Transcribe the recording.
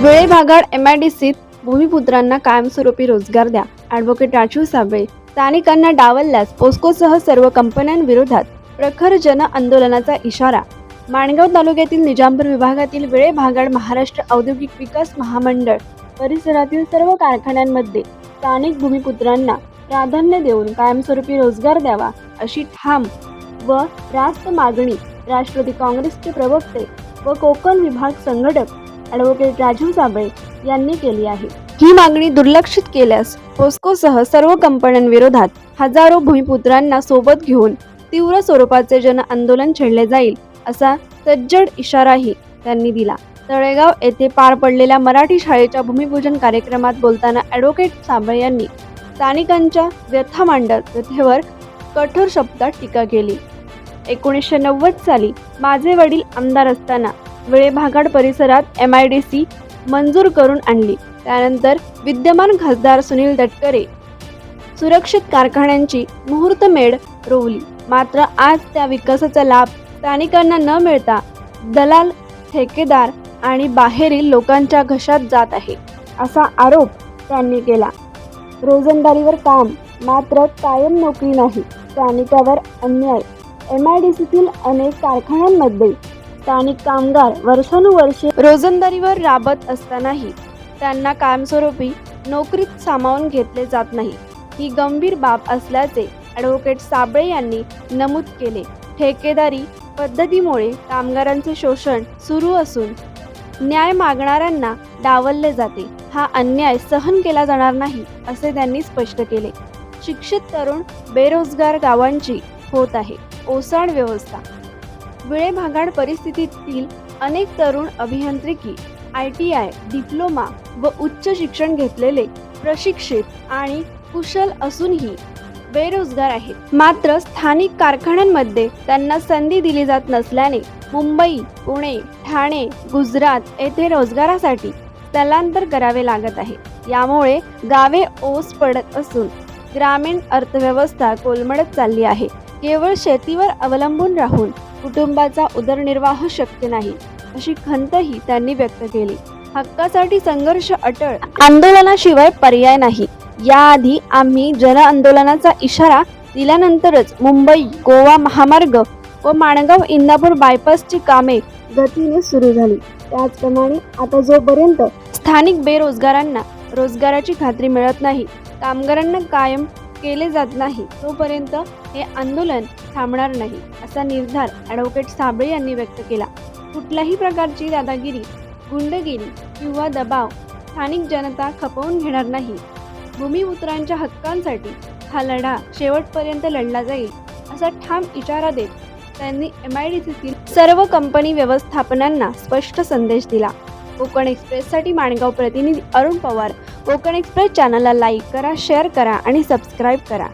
वेळे भागाड MIDCत भूमिपुत्रांना कायमस्वरूपी रोजगार द्या. ॲडव्होकेट राजीव साबळे. स्थानिकांना डावलल्यास पोस्कोसह सर्व कंपन्यांविरोधात प्रखर जन आंदोलनाचा इशारा. माणगाव तालुक्यातील निजामपूर विभागातील वेळे भागाड महाराष्ट्र औद्योगिक विकास महामंडळ परिसरातील सर्व कारखान्यांमध्ये स्थानिक भूमिपुत्रांना प्राधान्य देऊन कायमस्वरूपी रोजगार द्यावा अशी ठाम व रास्त मागणी राष्ट्रवादी काँग्रेसचे प्रवक्ते व कोकण विभाग संघटक ॲडव्होकेट राजीव साबळे यांनी केली आहे. ही मागणी दुर्लक्षित केल्यास पोस्कोसह सर्व कंपन्यांविरोधात हजारो भूमिपुत्रांना सोबत घेऊन तीव्र स्वरूपाचे जन आंदोलन छेडले जाईल असा सज्जड इशाराही त्यांनी दिला. तळेगाव येथे पार पडलेल्या मराठी शाळेच्या भूमिपूजन कार्यक्रमात बोलताना ॲडव्होकेट साबळे यांनी स्थानिकांच्या व्यथा मांडत व्यथेवर कठोर शब्दात टीका केली. 1990 साली माझे वडील आमदार असताना वेळे भागाड परिसरात MIDC मंजूर करून आणली. त्यानंतर विद्यमान खासदार सुनील तटकरे सुरक्षित कारखान्यांची मुहूर्तमेढ रोवली. मात्र आज त्या विकासाचा लाभ स्थानिकांना न मिळता दलाल, ठेकेदार आणि बाहेरील लोकांच्या घशात जात आहे असा आरोप त्यांनी केला. रोजंदारीवर काम मात्र कायम नोकरी नाही. स्थानिकावर अन्याय. MIDCतील अनेक कारखान्यांमध्ये स्थानिक कामगार वर्षानुवर्षे रोजंदारीवर राबत असतानाही त्यांना कायमस्वरूपी नोकरीत सामावून घेतले जात नाही. ही गंभीर बाब असल्याचे ॲडव्होकेट साबळे यांनी नमूद केले. ठेकेदारी पद्धतीमुळे कामगारांचे शोषण सुरू असून न्याय मागणाऱ्यांना डावलले जाते. हा अन्याय सहन केला जाणार नाही असे त्यांनी स्पष्ट केले. शिक्षित तरुण बेरोजगार गावांची होत आहे ओसाड व्यवस्था. वेळे भागाड परिस्थितीतील अनेक तरुण अभियांत्रिकी, ITI, डिप्लोमा व उच्च शिक्षण घेतलेले, प्रशिक्षित आणि कुशल असूनही बेरोजगार आहेत. मात्र स्थानिक कारखान्यांमध्ये त्यांना संधी दिली जात नसल्याने मुंबई, पुणे, ठाणे, गुजरात येथे रोजगारासाठी स्थलांतर करावे लागत आहे. यामुळे गावे ओस पडत असून ग्रामीण अर्थव्यवस्था कोलमडत चालली आहे. केवळ शेतीवर अवलंबून राहून कुटुंबाचा उदरनिर्वाह शक्य नाही अशी खंतही त्यांनी व्यक्त केली. हक्कासाठी संघर्ष अटळ, आंदोलनाशिवाय पर्याय नाही. याआधी आम्ही जन आंदोलनाचा इशारा दिल्यानंतरच मुंबई गोवा महामार्ग व माणगाव इंदापूर बायपासची कामे गतीने सुरू झाली. त्याचप्रमाणे आता जोपर्यंत स्थानिक बेरोजगारांना रोजगाराची खात्री मिळत नाही, कामगारांना कायम केले जात नाही, तोपर्यंत हे आंदोलन थांबणार नाही असा निर्धार ॲडव्होकेट साबळे यांनी व्यक्त केला. कुठल्याही प्रकारची दादागिरी, गुंडगिरी किंवा दबाव स्थानिक जनता खपवून घेणार नाही. भूमिपुत्रांच्या हक्कांसाठी हा लढा शेवटपर्यंत लढला जाईल असा ठाम इशारा देत त्यांनी MIDCतील सर्व कंपनी व्यवस्थापनांना स्पष्ट संदेश दिला. कोकण एक्सप्रेससाठी माणगाव प्रतिनिधी अरुण पवार. कोकण एक्सप्रेस चॅनलला लाईक करा, शेअर करा आणि सबस्क्राईब करा.